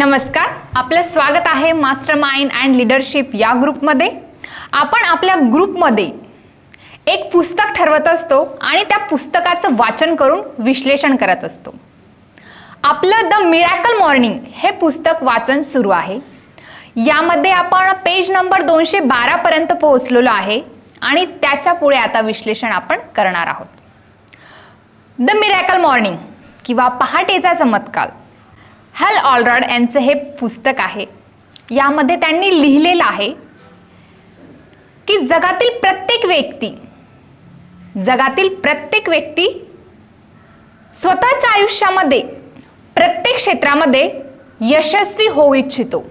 नमस्कार, आपलं स्वागत आहे मास्टर माइंड अँड लीडरशिप या ग्रुपमध्ये। आपण आपल्या ग्रुपमध्ये एक पुस्तक ठरवत असतो आणि त्या पुस्तकाचं वाचन करून विश्लेषण करत असतो। आपलं द मिरॅकल मॉर्निंग हे पुस्तक वाचन सुरू आहे। यामध्ये आपण पेज नंबर 212 पर्यंत पोहोचलेलो आहे आणि त्याच्या पुढे आता विश्लेषण आपण करणार आहोत। द मिरॅकल मॉर्निंग किंवा पहाटेचा चमत्कार हॅल ऑलरॉड यांचं हे पुस्तक आहे। यामध्ये त्यांनी लिहिलेलं आहे की जगातील प्रत्येक व्यक्ती स्वतःच्या आयुष्यामध्ये प्रत्येक क्षेत्रामध्ये यशस्वी होऊ इच्छितो।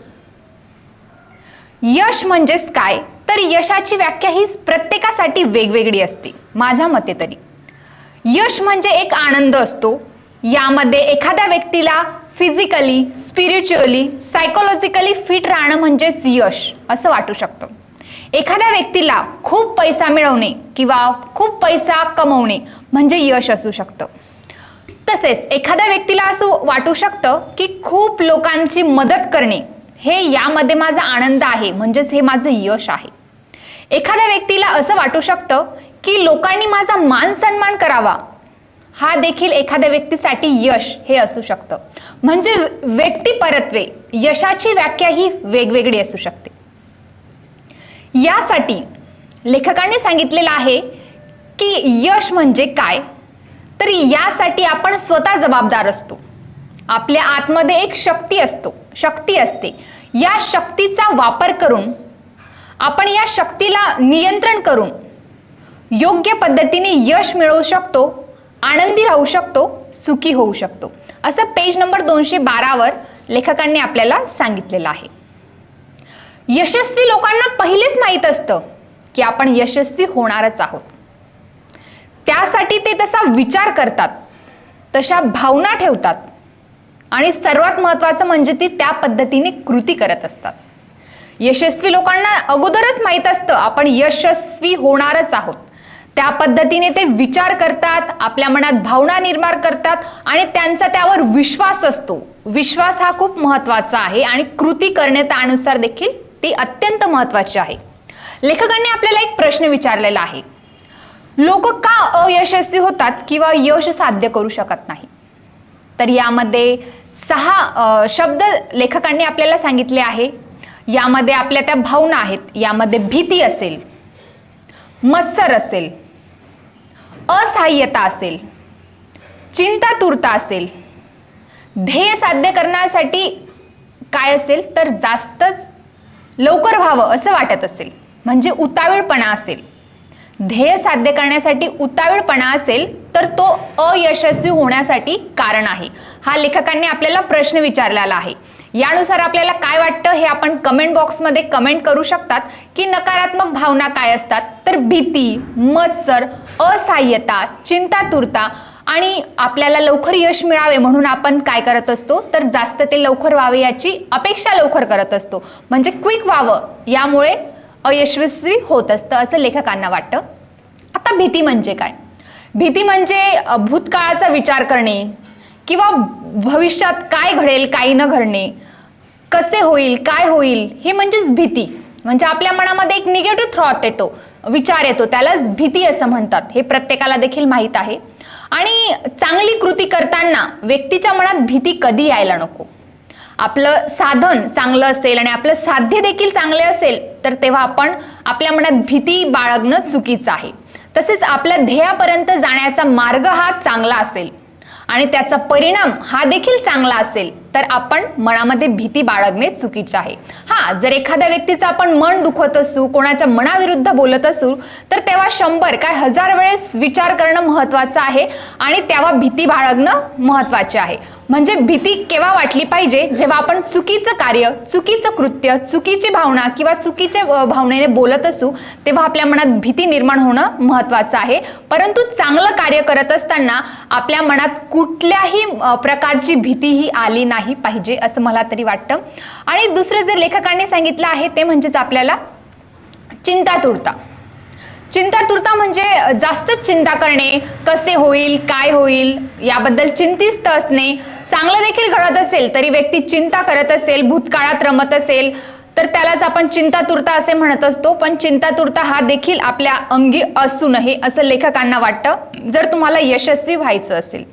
यश म्हणजेच काय, तर यशाची व्याख्या ही प्रत्येकासाठी वेगवेगळी असते। माझ्या मते तरी यश म्हणजे एक आनंद असतो। यामध्ये एखाद्या व्यक्तीला फिजिकली, स्पिरिच्युअली, सायकोलॉजिकली फिट राहणं म्हणजेच यश असं वाटू शकतं। एखाद्या व्यक्तीला खूप पैसा मिळवणे किंवा खूप पैसा कमवणे म्हणजे यश असू शकतं। तसेच एखाद्या व्यक्तीला असं वाटू शकतं की खूप लोकांची मदत करणे हे यामध्ये माझा आनंद आहे, म्हणजेच हे माझं यश आहे। एखाद्या व्यक्तीला असं वाटू शकतं की लोकांनी माझा मान सन्मान करावा, हा देखील एखाद्या व्यक्तीसाठी यश हे असू शकतं। म्हणजे व्यक्तिपरत्वे यशाची व्याख्या ही वेगवेगळी असू शकते। यासाठी लेखकांनी सांगितलेलं आहे की यश म्हणजे काय, तर यासाठी आपण स्वतः जबाबदार असतो। आपल्या आतमध्ये एक शक्ती असते। या शक्तीचा वापर करून आपण या शक्तीला नियंत्रण करून योग्य पद्धतीने यश मिळवू शकतो, आनंदी राहू शकतो, सुखी होऊ शकतो, असं पेज नंबर 212 वर लेखकांनी आपल्याला सांगितलेलं आहे। यशस्वी लोकांना पहिलेच माहीत असतं की आपण यशस्वी होणारच आहोत। त्यासाठी ते तसा विचार करतात, तशा भावना ठेवतात आणि सर्वात महत्त्वाचं म्हणजे ती त्या पद्धतीने कृती करत असतात। यशस्वी लोकांना अगोदरच माहीत असतं आपण यशस्वी होणारच आहोत। त्या पद्धतीने ते विचार करतात, आपल्या मनात भावना निर्माण करतात आणि त्यांचा त्यावर विश्वास असतो। विश्वास हा खूप महत्त्वाचा आहे आणि कृती करणे त्यानुसार देखील ती अत्यंत महत्त्वाची आहे। लेखकांनी आपल्याला एक प्रश्न विचारलेला आहे, लोक का अयशस्वी होतात किंवा यश साध्य करू शकत नाही? तर यामध्ये 6 शब्द लेखकांनी आपल्याला सांगितले आहे। यामध्ये आपल्या त्या भावना आहेत। यामध्ये भीती असेल, मत्सर असेल, असहाय्यता असेल, चिंतातुरता असेल, ध्येय साध्य करण्यासाठी काय असेल तर जास्तच लवकर व्हावं असं वाटत असेल, म्हणजे उतावीळपणा असेल। ध्येय साध्य करण्यासाठी उतावीळपणा असेल तर तो अयशस्वी होण्यासाठी कारण आहे। हा लेखकांनी आपल्याला प्रश्न विचारलेला आहे। यानुसार आपल्याला काय वाटतं हे आपण कमेंट बॉक्समध्ये कमेंट करू शकतात की नकारात्मक भावना काय असतात, तर भीती, मत्सर, असहाय्यता, चिंतातुरता आणि आपल्याला लवकर यश मिळावे म्हणून आपण काय करत असतो, तर जास्त ते लवकर व्हावे याची अपेक्षा लवकर करत असतो, म्हणजे क्विक व्हावं, यामुळे अयशस्वी होत असतं असं लेखकांना वाटतं। आता भीती म्हणजे काय? भीती म्हणजे भूतकाळाचा विचार करणे किंवा भविष्यात काय घडेल काय न घडणे, कसे होईल काय होईल, हे म्हणजेच भीती। म्हणजे आपल्या मनामध्ये एक निगेटिव्ह थॉट येतो, विचार येतो, त्यालाच भीती असं म्हणतात। हे प्रत्येकाला देखील माहीत आहे। आणि चांगली कृती करताना व्यक्तीच्या मनात भीती कधी यायला नको। आपलं साधन चांगलं असेल आणि आपलं साध्य देखील चांगले असेल तर तेव्हा आपण आपल्या मनात भीती बाळगणं चुकीचं आहे। तसेच आपल्या ध्येयापर्यंत जाण्याचा मार्ग हा चांगला असेल आणि त्याचा परिणाम हा देखील चांगला असेल तर आपण मनामध्ये भीती बाळगणे चुकीचे आहे। जर एखाद्या व्यक्तीचं आपण मन दुखवत असू, कोणाच्या मनाविरुद्ध बोलत असू, तर तेव्हा 100 काय 1000 वेळेस विचार करणं महत्त्वाचं आहे आणि तेव्हा भीती बाळगणं महत्त्वाचे आहे। म्हणजे भीती केव्हा वाटली पाहिजे, जेव्हा आपण चुकीचं कार्य, चुकीचं कृत्य, चुकीची भावना किंवा चुकीच्या भावनेने बोलत असू तेव्हा आपल्या मनात भीती निर्माण होणं महत्त्वाचं आहे। परंतु चांगलं कार्य करत असताना आपल्या मनात कुठल्याही प्रकारची भीती ही आली नाही पाहिजे असं मला तरी वाटतं। आणि दुसरं जे लेखकांनी सांगितलं आहे ते म्हणजेच आपल्याला चिंतातुरता। चिंतातुरता म्हणजे जास्त चिंता करणे, कसे होईल काय होईल याबद्दल चिंतित असणे, चांगलं देखील घडत असेल तरी व्यक्ती चिंता करत असेल, भूतकाळात रमत असेल, तर त्यालाच आपण चिंतातुरता असे म्हणत असतो. पण चिंतातुरता हा देखील आपल्या अंगी असू नये असं लेखकांना वाटतं. जर तुम्हाला यशस्वी व्हायचं असेल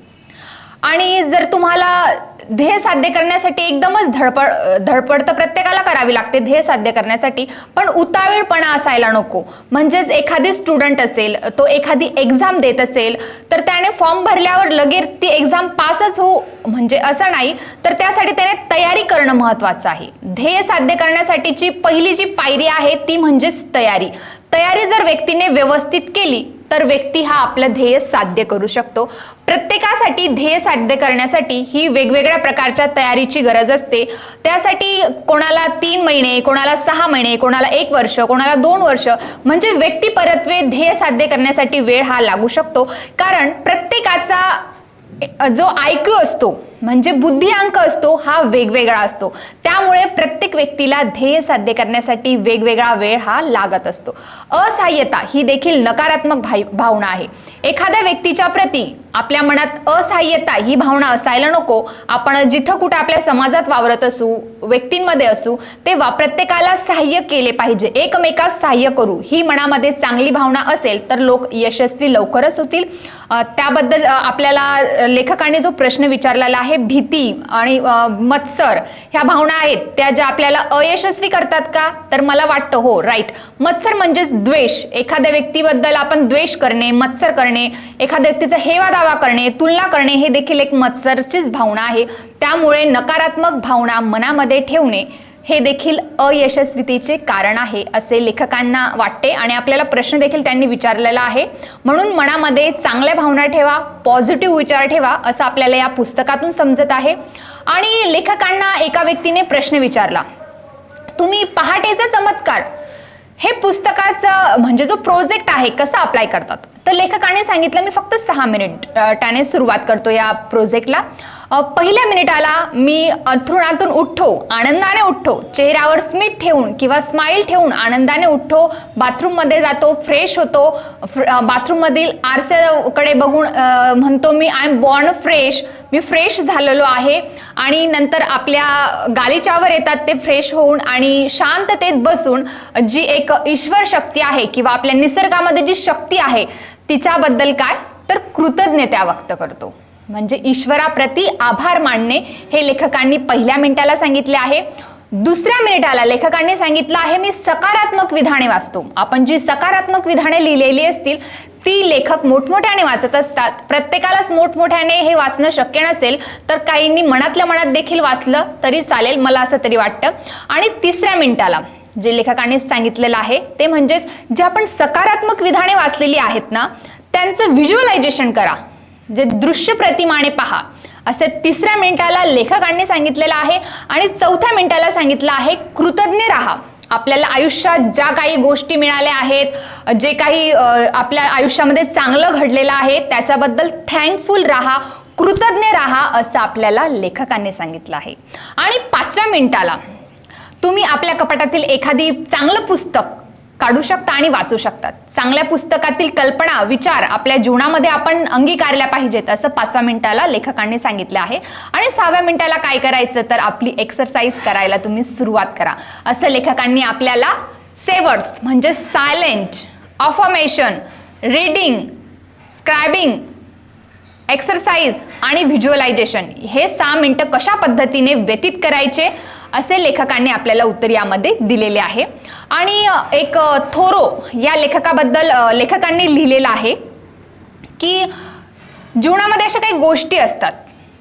आणि जर तुम्हाला ध्येय साध्य करण्यासाठी एकदमच धडपड तर प्रत्येकाला करावी लागते ध्येय साध्य करण्यासाठी, पण उतावीळपणा असायला नको. म्हणजेच एखादी स्टुडंट असेल, तो एखादी एक्झाम देत असेल तर त्याने फॉर्म भरल्यावर लगेच ती एक्झाम पासच हो म्हणजे असं नाही, तर त्यासाठी त्याने तयारी करणं महत्वाचं आहे. ध्येय साध्य करण्यासाठीची पहिली जी पायरी आहे ती म्हणजेच तयारी. तयारी जर व्यक्तीने व्यवस्थित केली तर व्यक्ती हा आपलं ध्येय साध्य करू शकतो. प्रत्येकासाठी ध्येय साध्य करण्यासाठी ही वेगवेगळ्या प्रकारच्या तयारीची गरज असते. त्यासाठी कोणाला 3 महिने, कोणाला 6 महिने, कोणाला 1 वर्ष, कोणाला 2 वर्ष म्हणजे व्यक्ती परत्वे ध्येय साध्य करण्यासाठी वेळ हा लागू शकतो. कारण प्रत्येकाचा जो IQ असतो म्हणजे बुद्धिअंक असतो हा वेगवेगळा असतो. त्यामुळे प्रत्येक व्यक्तीला ध्येय साध्य करण्यासाठी वेगवेगळा वेळ हा लागत असतो. असहाय्यता ही देखील नकारात्मक भावना आहे. एखाद्या व्यक्तीच्या प्रती आपल्या मनात असहाय्यता ही भावना असायला नको. आपण जिथं कुठे आपल्या समाजात वावरत असू, व्यक्तींमध्ये असू, तेव्हा प्रत्येकाला सहाय्य केले पाहिजे, एकमेकास सहाय्य करू ही मनामध्ये चांगली भावना असेल तर लोक यशस्वी लवकरच होतील. त्याबद्दल आपल्याला लेखकाने जो प्रश्न विचारलेला आहे, भीती आणि मत्सर ह्या भावना आहेत त्या ज्या आपल्याला अयशस्वी करतात का, तर मला वाटतं हो राईट. मत्सर म्हणजेच द्वेष. एखाद्या व्यक्तीबद्दल आपण द्वेष करणे, मत्सर करणे, एखाद्या व्यक्तीचा हेवा दावा करणे, तुलना करणे हे देखील एक मत्सरचीच भावना आहे. त्यामुळे नकारात्मक भावना मनामध्ये ठेवणे हे देखील अयशस्वीतेचे कारण आहे असे लेखकांना वाटते. आणि आपल्याला प्रश्न देखील त्यांनी विचारलेला आहे. म्हणून मनामध्ये चांगल्या भावना ठेवा, पॉझिटिव्ह विचार ठेवा असं आपल्याला या पुस्तकातून समजत आहे. आणि लेखकांना एका व्यक्तीने प्रश्न विचारला, तुम्ही पहाटेचा चमत्कार हे पुस्तकाचं म्हणजे जो प्रोजेक्ट आहे कसा अप्लाय करतात, तर लेखकाने सांगितलं मी फक्त 6 मिनिटाने सुरुवात करतो या प्रोजेक्टला. पहिल्या मिनिटाला मी अंथरुणातून उठतो, आनंदाने उठतो, चेहऱ्यावर स्मित ठेवून किंवा स्माइल ठेवून आनंदाने उठतो, बाथरूममध्ये जातो, फ्रेश होतो, बाथरूममधील आरशाकडे बघून म्हणतो मी आय एम बॉर्न फ्रेश, मी फ्रेश झालेलो आहे. आणि नंतर आपल्या गालिच्यावर येतात ते फ्रेश होऊन आणि शांततेत बसून जी एक ईश्वर शक्ती आहे किंवा आपल्या निसर्गामध्ये जी शक्ती आहे तिच्याबद्दल काय तर कृतज्ञता व्यक्त करतो. म्हणजे ईश्वराप्रती आभार मानणे हे लेखकांनी पहिल्या मिनिटाला सांगितले आहे. दुसऱ्या मिनिटाला लेखकांनी सांगितलं आहे मी सकारात्मक विधाने वाचतो. आपण जी सकारात्मक विधाने लिहिलेली असतील ती लेखक मोठमोठ्याने वाचत असतात. प्रत्येकालाच मोठमोठ्याने हे वाचणं शक्य नसेल तर काहींनी मनातल्या मनात देखील वाचलं तरी चालेल, मला असं तरी वाटतं. आणि तिसऱ्या मिनिटाला जे लेखकांनी सांगितलेलं आहे ते म्हणजेच जे आपण सकारात्मक विधाने वाचलेली आहेत ना त्यांचं व्हिज्युअलायझेशन करा, जे दृश्य प्रतिमाने पहा असे तिसऱ्या मिनिटाला लेखकांनी सांगितलेलं आहे. आणि चौथ्या मिनिटाला सांगितलं आहे कृतज्ञ राहा. आपल्याला आयुष्यात ज्या काही गोष्टी मिळाल्या आहेत, जे काही आपल्या आयुष्यामध्ये चांगलं घडलेलं आहे त्याच्याबद्दल थँकफुल राहा, कृतज्ञ राहा असं आपल्याला लेखकांनी सांगितलं आहे. आणि 5व्या मिनिटाला तुम्ही आपल्या कपाटातील एखादी चांगलं पुस्तक काढू शकता आणि वाचू शकतात. चांगल्या पुस्तकातील कल्पना, विचार आपल्या जीवनामध्ये आपण अंगीकारल्या पाहिजेत असं 5व्या मिनिटाला लेखकांनी सांगितलं आहे. आणि 6व्या मिनिटाला काय करायचं तर आपली एक्सरसाइज करायला तुम्ही सुरुवात करा असं लेखकांनी आपल्याला सेवर्ड्स म्हणजे सायलेंट, अफर्मेशन, रीडिंग, स्क्रायबिंग, एक्सरसाइज आणि व्हिज्युअलायझेशन हे 6 मिनिटं कशा पद्धतीने व्यतीत करायचे असे लेखकांनी आपल्याला उत्तर यामध्ये दिलेले आहे. आणि एक थोरो या लेखकाबद्दल लेखकांनी लिहिलेलं आहे की जीवनामध्ये अशा काही गोष्टी असतात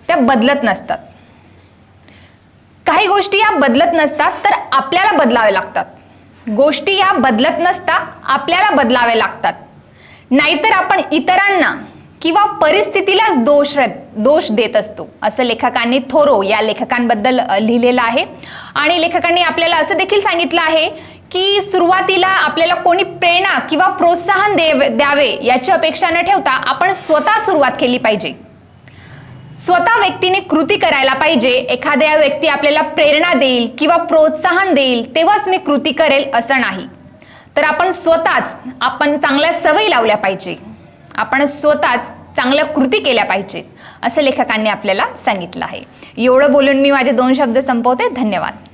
त्या बदलत नसतात. काही गोष्टी या बदलत नसतात तर आपल्याला बदलावे लागतात. गोष्टी या बदलत नसतात, आपल्याला बदलावे लागतात. नाहीतर आपण इतरांना किंवा परिस्थितीलाच दोष देत असतो असं लेखकांनी थोरो या लेखकांबद्दल लिहिलेलं आहे. आणि लेखकांनी आपल्याला असं देखील सांगितलं आहे की सुरुवातीला आपल्याला कोणी प्रेरणा किंवा प्रोत्साहन द्यावे याची अपेक्षा न ठेवता आपण स्वतः सुरुवात केली पाहिजे. स्वतः व्यक्तीने कृती करायला पाहिजे. एखाद्या व्यक्ती आपल्याला प्रेरणा देईल किंवा प्रोत्साहन देईल तेव्हाच मी कृती करेल असं नाही. तर आपण स्वतःच आपण चांगल्या सवयी लावल्या पाहिजे, आपण स्वतःच चांगल्या कृती केल्या पाहिजेत. असं लेखकांनी आपल्याला सांगितलं आहे. एवढं बोलून मी माझे 2 शब्द संपवते. धन्यवाद.